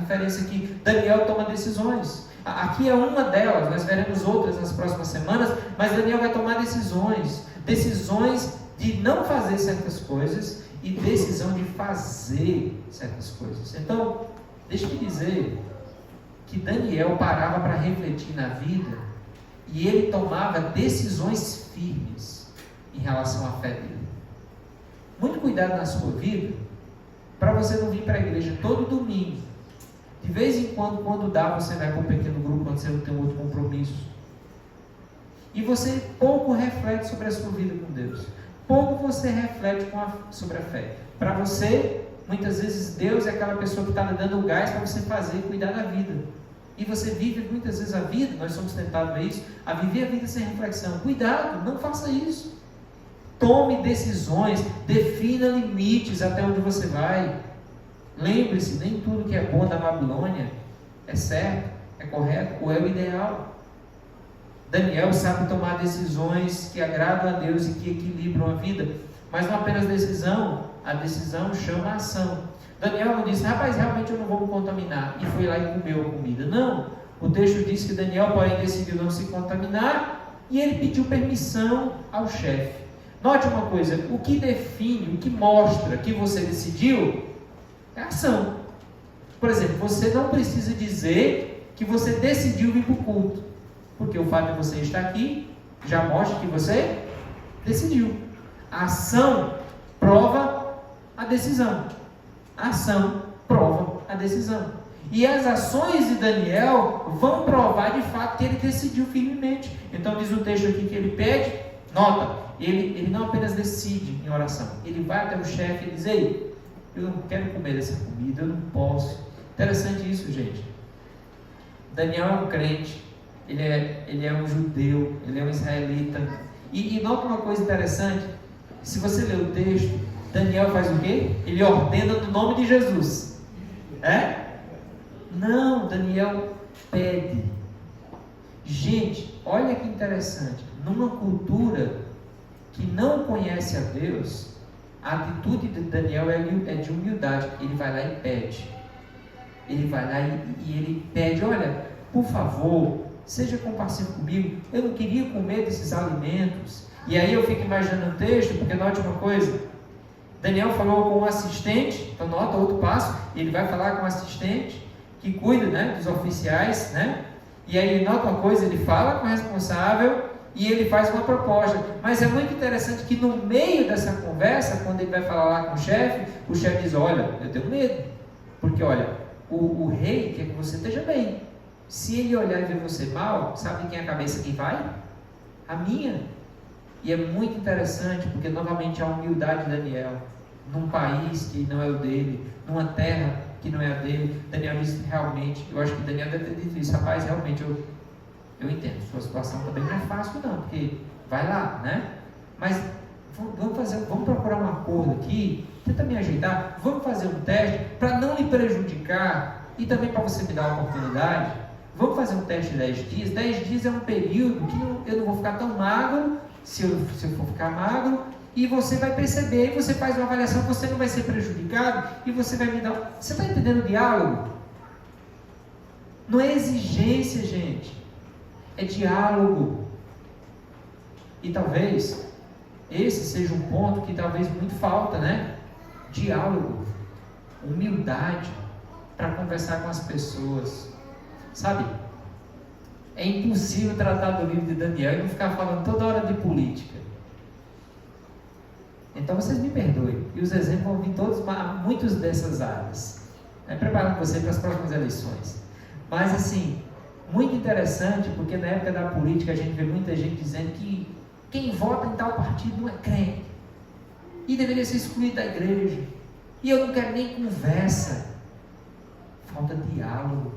diferença que Daniel toma decisões. Aqui é uma delas, nós veremos outras nas próximas semanas, mas Daniel vai tomar decisões de não fazer certas coisas e decisão de fazer certas coisas. Então, deixa eu te dizer que Daniel parava para refletir na vida e ele tomava decisões firmes em relação à fé dele. Muito cuidado na sua vida, para você não vir para a igreja todo domingo. De vez em quando dá, você vai para um pequeno grupo, quando você não tem outro compromisso. E você pouco reflete sobre a sua vida com Deus. Pouco você reflete sobre a fé. Para você, muitas vezes, Deus é aquela pessoa que está lhe dando o gás para você fazer e cuidar da vida. E você vive muitas vezes a vida, nós somos tentados a isso, a viver a vida sem reflexão. Cuidado, não faça isso. Tome decisões, defina limites até onde você vai. Lembre-se, nem tudo que é bom da Babilônia é certo, é correto ou é o ideal. Daniel sabe tomar decisões que agradam a Deus e que equilibram a vida, mas não apenas decisão, a decisão chama a ação. Daniel não disse, rapaz, realmente eu não vou me contaminar, e foi lá e comeu a comida. Não, o texto diz que Daniel, porém, decidiu não se contaminar, e ele pediu permissão ao chefe. Note uma coisa, o que define, o que mostra que você decidiu, é a ação. Por exemplo, você não precisa dizer que você decidiu vir para o culto, porque o fato de você estar aqui, já mostra que você decidiu. A ação prova a decisão. A ação prova a decisão. E as ações de Daniel vão provar de fato que ele decidiu firmemente. Então diz o texto aqui que ele pede, nota, ele não apenas decide em oração, ele vai até o chefe e diz, ei, eu não quero comer essa comida, eu não posso. Interessante isso, gente. Daniel é um crente, ele é um judeu, ele é um israelita. E nota uma coisa interessante, se você ler o texto, Daniel faz o quê? Ele ordena no nome de Jesus. É? Não, Daniel pede. Gente, olha que interessante. Numa cultura que não conhece a Deus, a atitude de Daniel é de humildade. Ele vai lá e pede. Ele vai lá e ele pede, olha, por favor, seja compassivo comigo. Eu não queria comer desses alimentos. E aí eu fico imaginando o texto, porque note uma coisa. Daniel falou com o assistente, então nota outro passo, ele vai falar com o assistente que cuida, né, dos oficiais, né? E aí nota uma coisa, ele fala com o responsável e ele faz uma proposta. Mas é muito interessante que no meio dessa conversa, quando ele vai falar lá com o chefe diz, olha, eu tenho medo, porque olha, o rei quer que você esteja bem. Se ele olhar e ver você mal, sabe quem é a cabeça que vai? A minha. E é muito interessante, porque novamente a humildade de Daniel, num país que não é o dele, numa terra que não é a dele, Daniel disse realmente, eu acho que Daniel deve ter dito isso, rapaz, realmente eu entendo, sua situação também não é fácil não, porque vai lá, né? Mas vamos procurar um acordo aqui, tenta me ajeitar, vamos fazer um teste para não lhe prejudicar e também para você me dar uma oportunidade. Vamos fazer um teste de 10 dias. 10 dias é um período que eu não vou ficar tão magro, se eu for ficar magro, e você vai perceber, você faz uma avaliação, você não vai ser prejudicado, e você vai me dar... Você está entendendo o diálogo? Não é exigência, gente, é diálogo. E talvez esse seja um ponto que talvez muito falta, né? Diálogo, humildade para conversar com as pessoas, sabe? É impossível tratar do livro de Daniel e não ficar falando toda hora de política. Então vocês me perdoem, e os exemplos vão vir todos, muitos dessas áreas, preparando você para as próximas eleições. Mas assim, muito interessante, porque na época da política a gente vê muita gente dizendo que quem vota em tal partido não é crente e deveria ser excluído da igreja, e eu não quero nem conversa. Falta diálogo,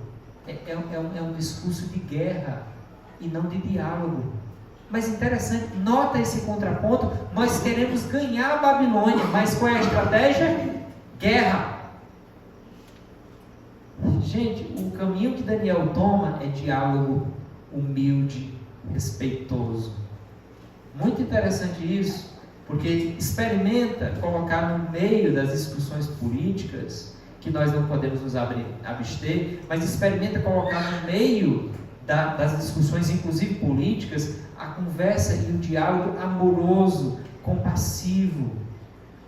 é um discurso de guerra e não de diálogo. Mas interessante, nota esse contraponto. Nós queremos ganhar a Babilônia, mas qual é a estratégia? Guerra. Gente, o caminho que Daniel toma é diálogo humilde, respeitoso. Muito interessante isso, porque experimenta colocar no meio das discussões políticas, que nós não podemos nos abster, mas experimenta colocar no meio das discussões, inclusive políticas, a conversa e o diálogo amoroso, compassivo,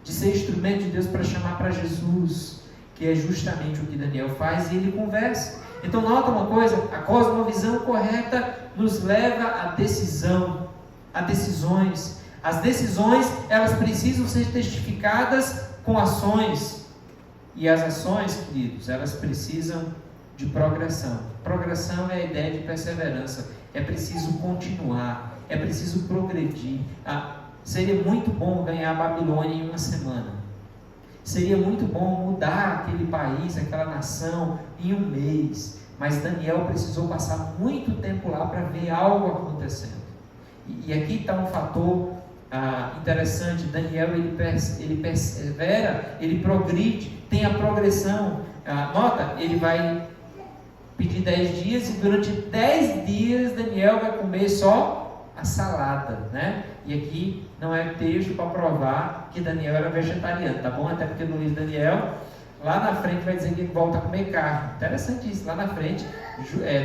de ser instrumento de Deus para chamar para Jesus, que é justamente o que Daniel faz, e ele conversa. Então nota uma coisa, a cosmovisão correta nos leva à decisão, a decisões. As decisões, elas precisam ser testificadas com ações, e as ações, queridos, elas precisam de progressão. Progressão é a ideia de perseverança. É preciso continuar, é preciso progredir. Seria muito bom ganhar a Babilônia em uma semana. Seria muito bom mudar aquele país, aquela nação em um mês. Mas Daniel precisou passar muito tempo lá para ver algo acontecendo. E aqui está um fator interessante. Daniel ele persevera, ele progride, tem a progressão. Nota, ele vai pedir 10 dias e durante 10 dias Daniel vai comer só a salada, né? E aqui não é texto para provar que Daniel era vegetariano, tá bom? Até porque no livro de Daniel, lá na frente vai dizer que ele volta a comer carne. Interessante isso, lá na frente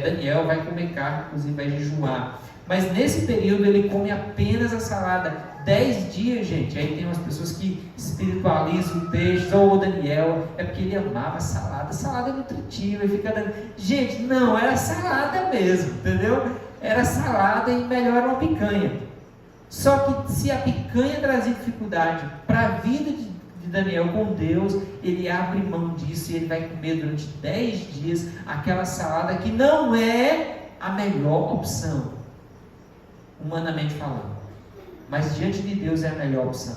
Daniel vai comer carne, inclusive vai jejuar. Mas nesse período ele come apenas a salada. 10 dias, gente. Aí tem umas pessoas que espiritualizam o texto, ou Daniel, é porque ele amava salada. Salada é nutritiva, e fica dando... Gente, não, era salada mesmo, entendeu? Era salada e melhor era uma picanha. Só que se a picanha trazia dificuldade para a vida de Daniel com Deus, ele abre mão disso e ele vai comer durante 10 dias aquela salada que não é a melhor opção, humanamente falando. Mas diante de Deus é a melhor opção.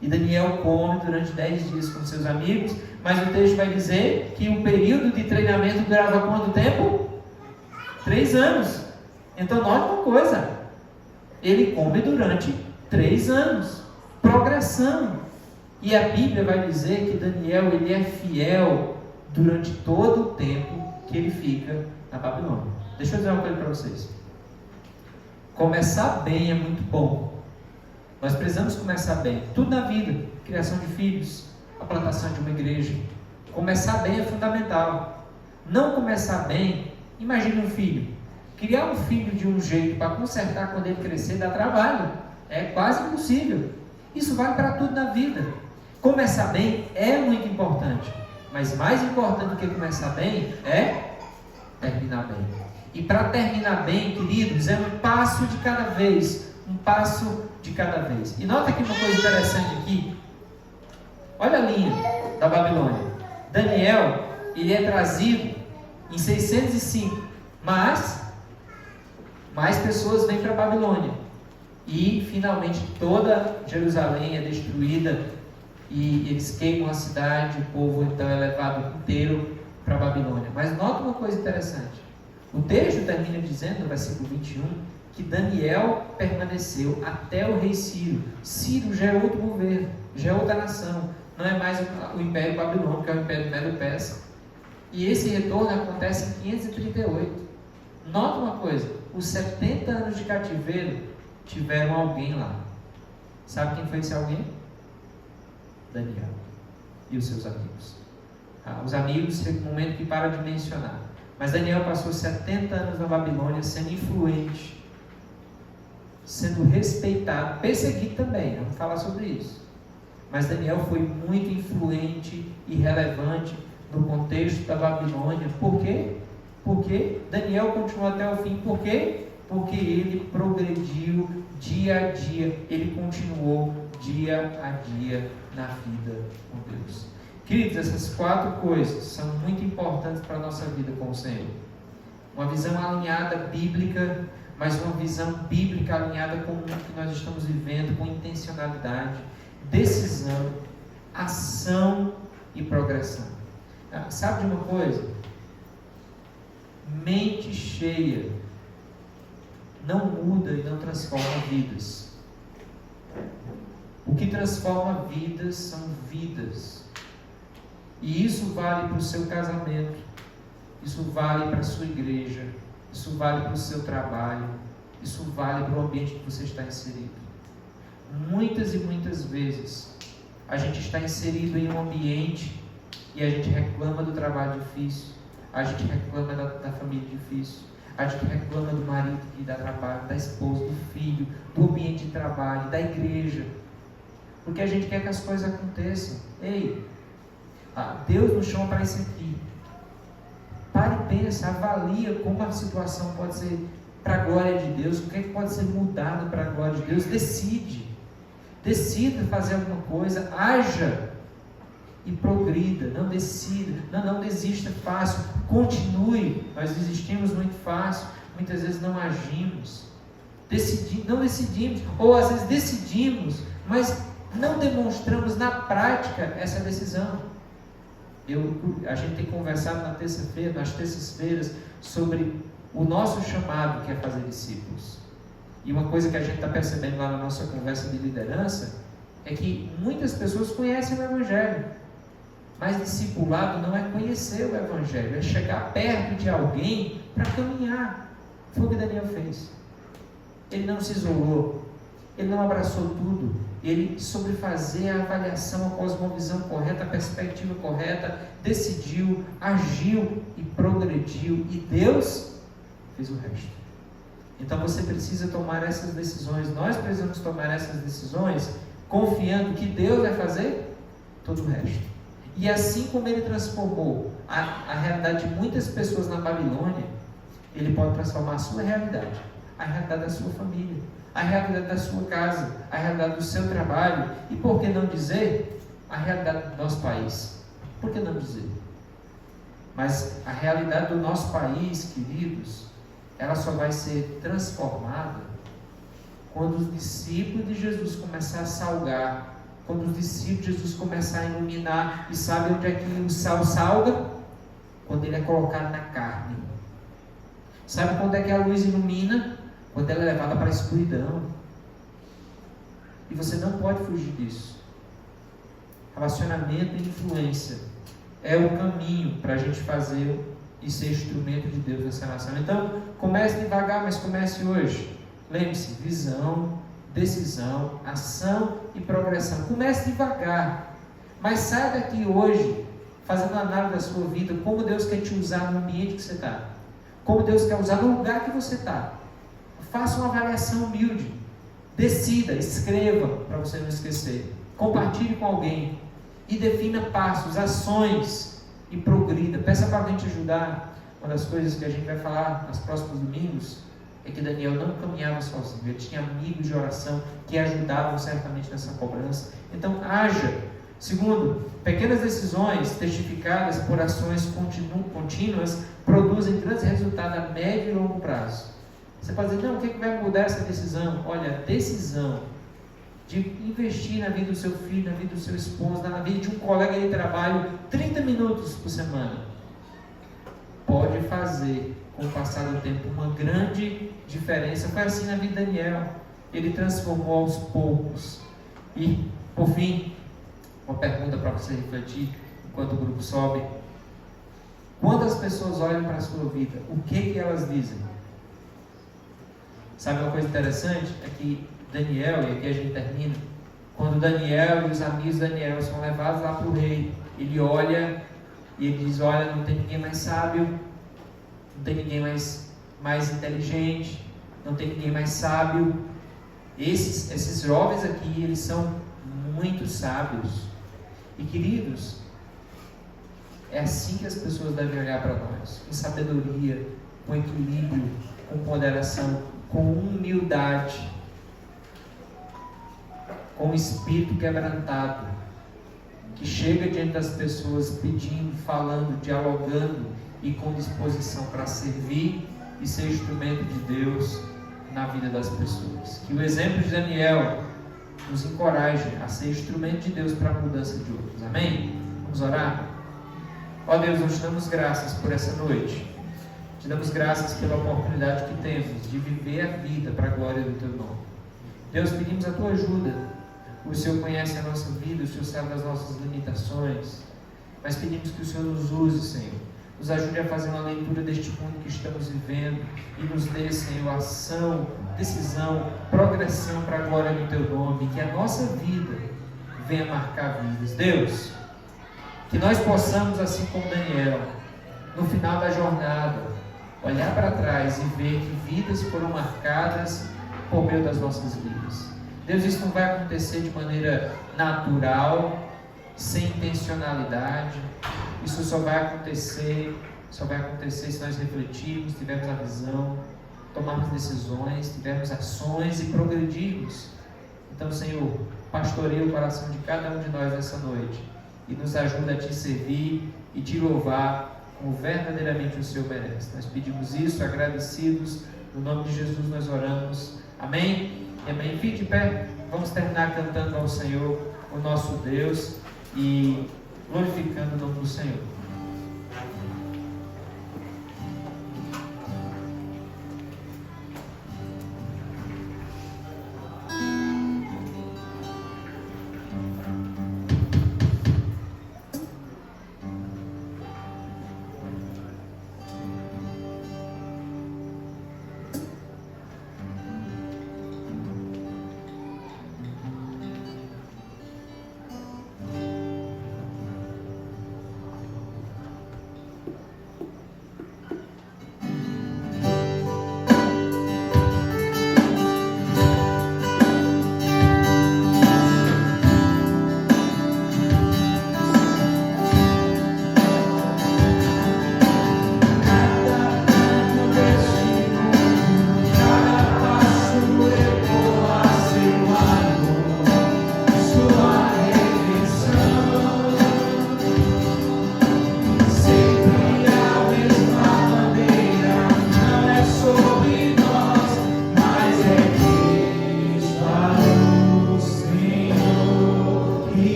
E Daniel come durante 10 dias com seus amigos, mas o texto vai dizer que o período de treinamento durava quanto tempo? 3 anos. Então note uma coisa, ele come durante 3 anos, progressão. E a Bíblia vai dizer que Daniel ele é fiel durante todo o tempo que ele fica na Babilônia. Deixa eu dizer uma coisa para vocês. Começar bem é muito bom. Nós precisamos começar bem. Tudo na vida. Criação de filhos, a plantação de uma igreja. Começar bem é fundamental. Não começar bem, imagine um filho. Criar um filho de um jeito para consertar quando ele crescer dá trabalho. É quase impossível. Isso vale para tudo na vida. Começar bem é muito importante. Mas mais importante do que começar bem é terminar bem. E para terminar bem, queridos, é um passo de cada vez. Um passo de cada vez. E nota aqui uma coisa interessante aqui. Olha a linha da Babilônia. Daniel, ele é trazido em 605. Mas mais pessoas vêm para a Babilônia. E finalmente toda Jerusalém é destruída. E eles queimam a cidade. O povo então é levado inteiro para a Babilônia. Mas nota uma coisa interessante. O texto termina dizendo, no versículo 21, que Daniel permaneceu até o rei Ciro. Ciro já é outro governo, já é outra nação. Não é mais o Império Babilônico, que é o Império Medo-Persa. E esse retorno acontece em 538. Nota uma coisa, os 70 anos de cativeiro tiveram alguém lá. Sabe quem foi esse alguém? Daniel e os seus amigos. Os amigos, chega um momento que para de mencionar. Mas Daniel passou 70 anos na Babilônia sendo influente, sendo respeitado, perseguido também, vamos falar sobre isso. Mas Daniel foi muito influente e relevante no contexto da Babilônia. Por quê? Porque Daniel continuou até o fim. Por quê? Porque ele progrediu dia a dia, ele continuou dia a dia na vida com Deus. Queridos, essas 4 coisas são muito importantes para a nossa vida com o Senhor. Uma visão alinhada bíblica, mas uma visão bíblica alinhada com o mundo que nós estamos vivendo, com intencionalidade, decisão, ação e progressão. Sabe de uma coisa? Mente cheia não muda e não transforma vidas. O que transforma vidas são vidas. E isso vale para o seu casamento, isso vale para a sua igreja, isso vale para o seu trabalho, isso vale para o ambiente que você está inserido. Muitas e muitas vezes a gente está inserido em um ambiente e a gente reclama do trabalho difícil, a gente reclama da família difícil, a gente reclama do marido que dá trabalho, da esposa, do filho, do ambiente de trabalho, da igreja, porque a gente quer que as coisas aconteçam. Ei, Deus nos chama para isso aqui. Pare e pensa, avalia como a situação pode ser para a glória de Deus, o que é que pode ser mudado para a glória de Deus. Decida fazer alguma coisa, haja e progrida, não desista fácil, continue. Nós desistimos muito fácil, muitas vezes não agimos, não decidimos, ou às vezes decidimos, mas não demonstramos na prática essa decisão. A gente tem conversado nas terças-feiras, sobre o nosso chamado, que é fazer discípulos. E uma coisa que a gente está percebendo lá na nossa conversa de liderança é que muitas pessoas conhecem o Evangelho, mas discipulado não é conhecer o Evangelho, é chegar perto de alguém para caminhar. Foi o que Daniel fez. Ele não se isolou, ele não abraçou tudo, ele, sobre fazer a avaliação após uma visão correta, a perspectiva correta, decidiu, agiu e progrediu, e Deus fez o resto. Então você precisa tomar essas decisões, nós precisamos tomar essas decisões, confiando que Deus vai fazer todo o resto. E assim como Ele transformou a realidade de muitas pessoas na Babilônia, Ele pode transformar a sua realidade, a realidade da sua família, a realidade da sua casa, a realidade do seu trabalho, e por que não dizer, a realidade do nosso país. Por que não dizer? Mas a realidade do nosso país, queridos, ela só vai ser transformada quando os discípulos de Jesus começarem a salgar, quando os discípulos de Jesus começarem a iluminar. E sabe onde é que o sal salga? Quando ele é colocado na carne. Sabe quando é que a luz ilumina? Quando ela é levada para a escuridão. E você não pode fugir disso. Relacionamento e influência é o caminho para a gente fazer e ser instrumento de Deus nessa nação. Então, comece devagar, mas comece hoje. Lembre-se, visão, decisão, ação e progressão. Comece devagar, mas saia daqui hoje, fazendo uma análise da sua vida, como Deus quer te usar no ambiente que você está, como Deus quer usar no lugar que você está. Faça uma avaliação humilde, decida, escreva, para você não esquecer, compartilhe com alguém, e defina passos, ações, e progrida. Peça para alguém te ajudar. Uma das coisas que a gente vai falar nos próximos domingos é que Daniel não caminhava sozinho, ele tinha amigos de oração que ajudavam certamente nessa cobrança. Então, haja. Segundo, pequenas decisões testificadas por ações contínuas produzem grandes resultados a médio e longo prazo. Você pode dizer, não, o que vai mudar essa decisão? Olha, a decisão de investir na vida do seu filho, na vida do seu esposo, na vida de um colega de trabalho, 30 minutos por semana. pode fazer, com o passar do tempo, uma grande diferença. Foi assim na vida de Daniel. Ele transformou aos poucos. E, por fim, uma pergunta para você refletir enquanto o grupo sobe. Quando as pessoas olham para a sua vida, o que elas dizem? Sabe uma coisa interessante? É que Daniel, e aqui a gente termina, quando Daniel e os amigos de Daniel são levados lá para o rei, ele olha e ele diz: olha, não tem ninguém mais sábio, não tem ninguém mais inteligente, não tem ninguém mais sábio. Esses jovens aqui, eles são muito sábios. E queridos, é assim que as pessoas devem olhar para nós, com sabedoria, com equilíbrio, com moderação, com humildade, com o espírito quebrantado, que chega diante das pessoas pedindo, falando, dialogando e com disposição para servir e ser instrumento de Deus na vida das pessoas. Que o exemplo de Daniel nos encoraje a ser instrumento de Deus para a mudança de outros. Amém? Vamos orar? Ó Deus, nós te damos graças por essa noite. Te damos graças pela oportunidade que temos de viver a vida para a glória do Teu nome. Deus, pedimos a Tua ajuda. O Senhor conhece a nossa vida, o Senhor sabe das nossas limitações, mas pedimos que o Senhor nos use, Senhor. Nos ajude a fazer uma leitura deste mundo que estamos vivendo e nos dê, Senhor, ação, decisão, progressão para a glória do Teu nome, que a nossa vida venha marcar vidas. Deus, que nós possamos, assim como Daniel, no final da jornada, olhar para trás e ver que vidas foram marcadas por meio das nossas vidas. Deus, isso não vai acontecer de maneira natural, sem intencionalidade. Isso só vai acontecer se nós refletirmos, tivermos a visão, tomarmos decisões, tivermos ações e progredirmos. Então, Senhor, pastoreia o coração de cada um de nós nessa noite e nos ajuda a Te servir e Te louvar como verdadeiramente o Senhor merece. Nós pedimos isso agradecidos, no nome de Jesus nós oramos. Amém? E amém. Fique de pé, vamos terminar cantando ao Senhor, o nosso Deus, e glorificando o nome do Senhor.